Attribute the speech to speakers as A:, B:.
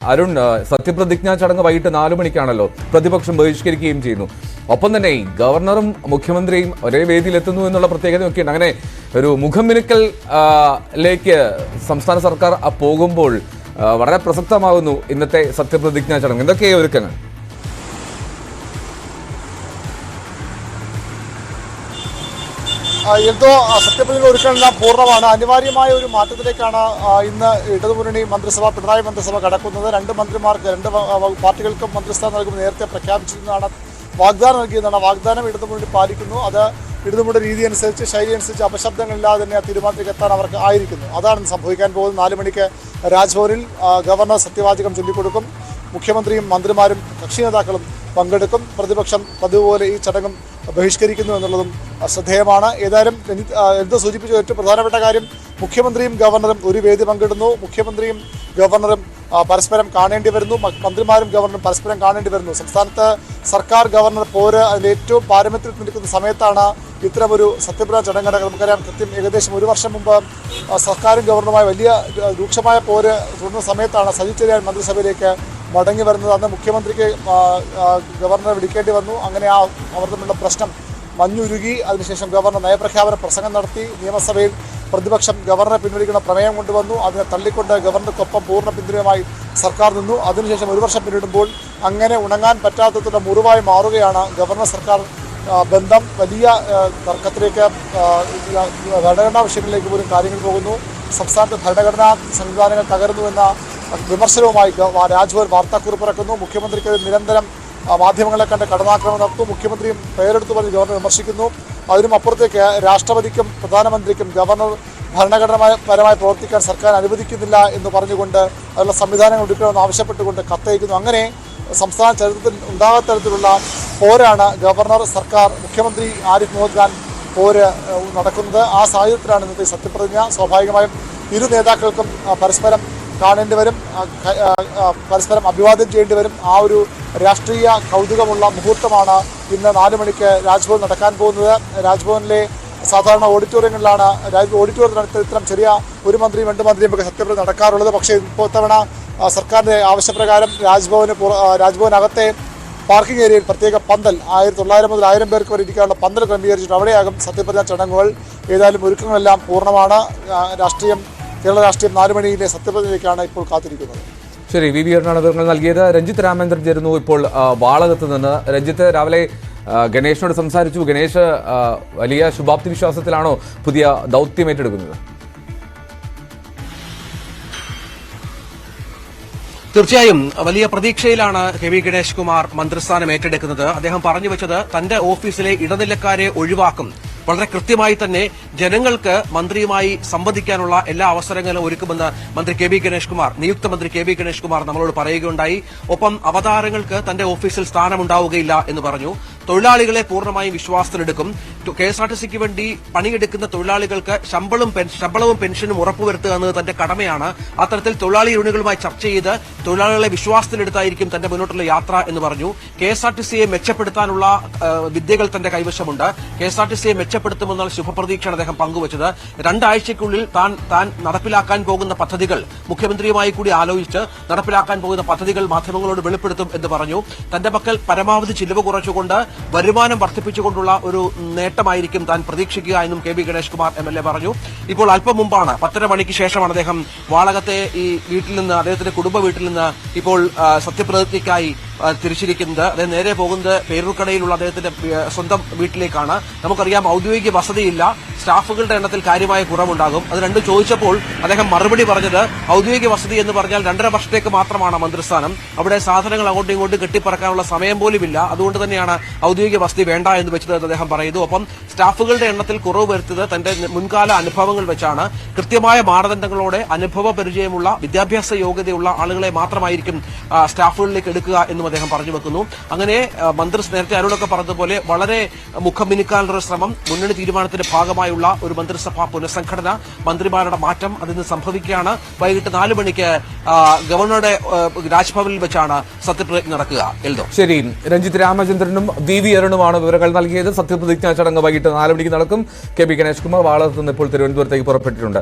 A: അരുൺ, സത്യപ്രതിജ്ഞാ ചടങ്ങ് വൈകിട്ട് 4 മണിക്കാണല്ലോ പ്രതിപക്ഷം ബഹിഷ്കരിക്കുകയും ചെയ്യുന്നു. ഒപ്പം തന്നെ ഗവർണറും മുഖ്യമന്ത്രിയും ഒരേ വേദിയിലെത്തുന്നു എന്നുള്ള പ്രത്യേകതയൊക്കെയുണ്ട്. അങ്ങനെ ഒരു മുഖം മിനുക്കലിലേക്ക് സംസ്ഥാന സർക്കാർ പോകുമ്പോൾ വളരെ പ്രസക്തമാകുന്നു ഇന്നത്തെ സത്യപ്രതിജ്ഞാ ചടങ്ങ്. എന്തൊക്കെയാണ് ഒരുക്കങ്ങൾ?
B: എന്തോ സത്യപ്രതിജ്ഞ ഒരുക്കങ്ങളെല്ലാം പൂർണ്ണമാണ്. അനിവാര്യമായ ഒരു മാറ്റത്തിലേക്കാണ് ഇന്ന് ഇടതുമുന്നണി മന്ത്രിസഭ, പിണറായി മന്ത്രിസഭ കടക്കുന്നത്. രണ്ട് പാർട്ടികൾക്കും മന്ത്രിസ്ഥാനം നൽകുമ്പോൾ നേരത്തെ പ്രഖ്യാപിച്ചിരുന്നതാണ്, വാഗ്ദാനം നൽകിയതാണ്. വാഗ്ദാനം ഇടതുമുന്നണി പാലിക്കുന്നു. അത് ഇടതുമുന്നണി രീതി അനുസരിച്ച്, ശൈലി അനുസരിച്ച് അപശബ്ദങ്ങളില്ലാതെ തന്നെ ആ തീരുമാനത്തിലേക്ക് എത്താൻ അവർക്ക് ആയിരിക്കുന്നു. അതാണ് സംഭവിക്കാൻ പോകുന്നത്. 4 മണിക്ക് രാജ്ഭവനിൽ ഗവർണർ സത്യവാചകം ചൊല്ലിക്കൊടുക്കും. മുഖ്യമന്ത്രിയും മന്ത്രിമാരും കക്ഷി നേതാക്കളും പങ്കെടുക്കും. പ്രതിപക്ഷം പതിവുപോലെ ഈ ചടങ്ങും ബഹിഷ്കരിക്കുന്നു എന്നുള്ളതും ശ്രദ്ധേയമാണ്. ഏതായാലും എന്ത് സൂചിപ്പിച്ചു, ഏറ്റവും പ്രധാനപ്പെട്ട കാര്യം, മുഖ്യമന്ത്രിയും ഗവർണറും ഒരു വേദി പങ്കിടുന്നു. മുഖ്യമന്ത്രിയും ഗവർണറും പരസ്പരം കാണേണ്ടി വരുന്നു. മന്ത്രിമാരും ഗവർണറും പരസ്പരം കാണേണ്ടി വരുന്നു. സംസ്ഥാനത്ത് സർക്കാർ ഗവർണർ പോര് അതിൻ്റെ ഏറ്റവും പാരമ്യത്തിൽ നിൽക്കുന്ന സമയത്താണ് ഇത്തരമൊരു സത്യപ്രതിജ്ഞ ചടങ്ങ്. നമുക്കറിയാം, ഏകദേശം 1 വർഷം മുമ്പ് സർക്കാരും ഗവർണറുമായി വലിയ രൂക്ഷമായ പോര് തുടർന്ന സമയത്താണ് സജി ചെറിയാൻ മന്ത്രിസഭയിലേക്ക് മടങ്ങി വരുന്നത്. അന്ന് മുഖ്യമന്ത്രിക്ക് ഗവർണറെ വിളിക്കേണ്ടി വന്നു. അങ്ങനെ അവർ തമ്മിലുള്ള പ്രശ്നം മഞ്ഞുരുകി. അതിനുശേഷം ഗവർണർ നയപ്രഖ്യാപന പ്രസംഗം നടത്തി. നിയമസഭയിൽ പ്രതിപക്ഷം ഗവർണറെ പിൻവലിക്കുന്ന പ്രമേയം കൊണ്ടുവന്നു. അതിനെ തള്ളിക്കൊണ്ട് ഗവർണർക്കൊപ്പം പൂർണ്ണ പിന്തുണയുമായി സർക്കാർ നിന്നു. അതിനുശേഷം 1 വർഷം പിന്നിടുമ്പോൾ അങ്ങനെ ഉണങ്ങാൻ പറ്റാത്തതിൻ്റെ മുറിവായി മാറുകയാണ് ഗവർണർ സർക്കാർ ബന്ധം. വലിയ തർക്കത്തിലേക്ക്, ഭരണഘടനാ വിഷയങ്ങളിലേക്ക് പോലും കാര്യങ്ങൾ പോകുന്നു. സംസ്ഥാനത്ത് ഭരണഘടനാ സംവിധാനങ്ങൾ തകരുന്നുവെന്ന വിമർശനവുമായി രാജ്ഭവൻ വാർത്താക്കുറിപ്പിറക്കുന്നു. മുഖ്യമന്ത്രിക്ക് നിരന്തരം മാധ്യമങ്ങളെ കണ്ട് കടന്നാക്രമണം നടത്തും. മുഖ്യമന്ത്രിയും പേരെടുത്തു പറഞ്ഞ് ഗവർണർ വിമർശിക്കുന്നു. അതിനും അപ്പുറത്തേക്ക് രാഷ്ട്രപതിക്കും പ്രധാനമന്ത്രിക്കും ഗവർണർ ഭരണഘടനാപരമായി പ്രവർത്തിക്കാൻ സർക്കാർ അനുവദിക്കുന്നില്ല എന്ന് പറഞ്ഞുകൊണ്ട് അതിനുള്ള സംവിധാനങ്ങൾ ഒരുക്കണമെന്ന് ആവശ്യപ്പെട്ടുകൊണ്ട് കത്തയക്കുന്നു. അങ്ങനെ സംസ്ഥാന ചരിത്രത്തിൽ ഉണ്ടാകാത്ത തരത്തിലുള്ള പോരാണ് ഗവർണർ, സർക്കാർ, മുഖ്യമന്ത്രി ആരിഫ് മുഹമ്മദ് ഖാൻ പോര് നടക്കുന്നത്. ആ സാഹചര്യത്തിലാണ് ഇന്നത്തെ സത്യപ്രതിജ്ഞ. സ്വാഭാവികമായും ഇരു നേതാക്കൾക്കും പരസ്പരം കാണേണ്ടി വരും, പരസ്പരം അഭിവാദ്യം ചെയ്യേണ്ടി വരും. ആ ഒരു രാഷ്ട്രീയ കൗതുകമുള്ള മുഹൂർത്തമാണ് ഇന്ന് 4 മണിക്ക് രാജ്ഭവൻ നടക്കാൻ പോകുന്നത്. രാജ്ഭവനിലെ സാധാരണ ഓഡിറ്റോറിയങ്ങളിലാണ്, ഓഡിറ്റോറിയത്തിലാണ് ഇത്തരം ചെറിയ ഒരു മന്ത്രിയും 2 മന്ത്രിയും ഒക്കെ സത്യപ്രതിജ്ഞ നടക്കാറുള്ളത്. പക്ഷേ ഇപ്പോൾ തവണ സർക്കാരിൻ്റെ ആവശ്യപ്രകാരം രാജ്ഭവനകത്തെ പാർക്കിംഗ് ഏരിയയിൽ പ്രത്യേക പന്തൽ, 1900 മുതൽ 1000 പേർക്ക് വരെ ഇരിക്കാനുള്ള പന്തൽ ക്രമീകരിച്ചിട്ട് അവിടെയാകും സത്യപ്രതിജ്ഞ ചടങ്ങുകൾ. ഏതായാലും ഒരുക്കങ്ങളെല്ലാം പൂർണ്ണമാണ്. കേരള രാഷ്ട്രീയം 4 മണിയിലെ സത്യപ്രതിജ്ഞയിലേക്കാണ് ഇപ്പോൾ കാത്തിരിക്കുന്നത്.
A: ശരി, വി ആണ് വിവരങ്ങൾ നൽകിയത്. രഞ്ജിത്ത് രാമേന്ദ്രൻ ചേരുന്നു ഇപ്പോൾ വാളകത്ത് നിന്ന്. രഞ്ജിത്ത്, രാവിലെ ഗണേഷിനോട് സംസാരിച്ചു. ഗണേഷ് വലിയ ശുഭാപ്തി വിശ്വാസത്തിലാണോ പുതിയ ദൗത്യം ഏറ്റെടുക്കുന്നത്?
C: തീർച്ചയായും വലിയ പ്രതീക്ഷയിലാണ് കെ വി ഗണേഷ് കുമാർ മന്ത്രിസ്ഥാനം ഏറ്റെടുക്കുന്നത്. അദ്ദേഹം പറഞ്ഞു വെച്ചത് തന്റെ ഓഫീസിലെ ഇടനിലക്കാരെ ഒഴിവാക്കും. വളരെ കൃത്യമായി തന്നെ ജനങ്ങൾക്ക് മന്ത്രിയുമായി സംവദിക്കാനുള്ള എല്ലാ അവസരങ്ങളും ഒരുക്കുമെന്ന് നിയുക്ത മന്ത്രി കെ വി ഗണേഷ് കുമാർ നമ്മളോട് പറയുകയുണ്ടായി. ഒപ്പം അവതാരങ്ങൾക്ക് തന്റെ ഓഫീസിൽ സ്ഥാനമുണ്ടാവുകയില്ല എന്ന് പറഞ്ഞു. തൊഴിലാളികളെ പൂർണ്ണമായും വിശ്വാസത്തിലെടുക്കും. കെഎസ്ആർടിസിക്ക് വേണ്ടി പണിയെടുക്കുന്ന തൊഴിലാളികൾക്ക് ശമ്പളവും പെൻഷനും ഉറപ്പുവരുത്തുക എന്നത് തന്റെ കടമയാണ്. അത്തരത്തിൽ തൊഴിലാളി യൂണിയനുകളുമായി ചർച്ച ചെയ്ത് തൊഴിലാളികളെ വിശ്വാസത്തിലെടുത്തായിരിക്കും തന്റെ മുന്നോട്ടുള്ള യാത്ര എന്ന് പറഞ്ഞു. കെഎസ്ആർടിസിയെ മെച്ചപ്പെടുത്താനുള്ള വിദ്യകൾ തന്റെ കൈവശമുണ്ട്. കെഎസ്ആർടിസിയെ മെച്ചപ്പെടുത്തുമെന്നുള്ള ശുഭപ്രതീക്ഷയാണ് അദ്ദേഹം പങ്കുവച്ചത്. 2 ആഴ്ചയ്ക്കുള്ളിൽ താൻ നടപ്പിലാക്കാൻ പോകുന്ന പദ്ധതികൾ മുഖ്യമന്ത്രിയുമായി കൂടി ആലോചിച്ച് നടപ്പിലാക്കാൻ പോകുന്ന പദ്ധതികൾ മാധ്യമങ്ങളോട് വെളിപ്പെടുത്തും എന്ന് പറഞ്ഞു. തന്റെ പക്കൽ പരമാവധി ചിലവ് കുറച്ചുകൊണ്ട് വരുമാനം വർദ്ധിപ്പിച്ചുകൊണ്ടുള്ള ഒരു നേട്ടമായിരിക്കും താൻ പ്രതീക്ഷിക്കുക എന്നും K V Ganesh Kumar MLA പറഞ്ഞു. ഇപ്പോൾ അല്പം മുമ്പാണ്, 10:30 മണിക്ക് ശേഷമാണ് അദ്ദേഹം വാളകത്തെ ഈ വീട്ടിൽ നിന്ന്, അദ്ദേഹത്തിന്റെ കുടുംബ വീട്ടിൽ നിന്ന് ഇപ്പോൾ സത്യപ്രതിജ്ഞയ്ക്കായി തിരിച്ചിരിക്കുന്നത്. അദ്ദേഹം നേരെ പോകുന്നത് പേരൂർക്കടയിലുള്ള അദ്ദേഹത്തിന്റെ സ്വന്തം വീട്ടിലേക്കാണ്. നമുക്കറിയാം, ഔദ്യോഗിക വസതിയില്ല, സ്റ്റാഫുകളുടെ എണ്ണത്തിൽ കാര്യമായ കുറവുണ്ടാകും. അത് രണ്ടും ചോദിച്ചപ്പോൾ അദ്ദേഹം മറുപടി പറഞ്ഞത്, ഔദ്യോഗിക വസതി എന്ന് പറഞ്ഞാൽ 2.5 വർഷത്തേക്ക് മാത്രമാണ് മന്ത്രിസ്ഥാനം. അവിടെ സാധനങ്ങൾ അങ്ങോട്ടും ഇങ്ങോട്ടും കെട്ടിപ്പറക്കാനുള്ള സമയം പോലുമില്ല. അതുകൊണ്ട് തന്നെയാണ് ഔദ്യോഗിക വസതി വേണ്ട എന്ന് വെച്ചത് എന്ന് അദ്ദേഹം പറയുന്നു. ഒപ്പം സ്റ്റാഫുകളുടെ എണ്ണത്തിൽ കുറവ് വരുത്തിയത് തന്റെ മുൻകാല അനുഭവങ്ങൾ വെച്ചാണ്. കൃത്യമായ മാനദണ്ഡങ്ങളോടെ അനുഭവ പരിചയമുള്ള, വിദ്യാഭ്യാസ യോഗ്യതയുള്ള ആളുകളെ മാത്രമായിരിക്കും സ്റ്റാഫുകളിലേക്ക് എടുക്കുക എന്നും അദ്ദേഹം പറഞ്ഞു വെക്കുന്നു. അങ്ങനെ മന്ത്രി നേരത്തെ അരുണൊക്കെ പറഞ്ഞതുപോലെ വളരെ മുഖം മിനുക്കാനുള്ള ശ്രമം, മുന്നണി തീരുമാനത്തിന്റെ ഭാഗമായുള്ള ഒരു മന്ത്രിസഭാ പുനഃസംഘടന, മന്ത്രിമാരുടെ മാറ്റം അതിന് സംഭവിക്കുകയാണ്. വൈകിട്ട് 4 മണിക്ക് ഗവർണറുടെ രാജ്ഭവനിൽ വെച്ചാണ് സത്യപ്രതിജ്ഞ നടക്കുക. എൽദോ.
A: ശരി, രഞ്ജിത്ത് രാമചന്ദ്രനും വി അരുണുമാണ് വിവരങ്ങൾ നൽകിയത്. സത്യപ്രതിജ്ഞാ ചടങ്ങ് വൈകിട്ട് 4 മണിക്ക് നടക്കും. കെ വി ഗണേഷ് കുമാർ വാളകത്ത് നിന്ന് ഇപ്പോൾ തിരുവനന്തപുരത്തേക്ക് പുറപ്പെട്ടിട്ടുണ്ട്.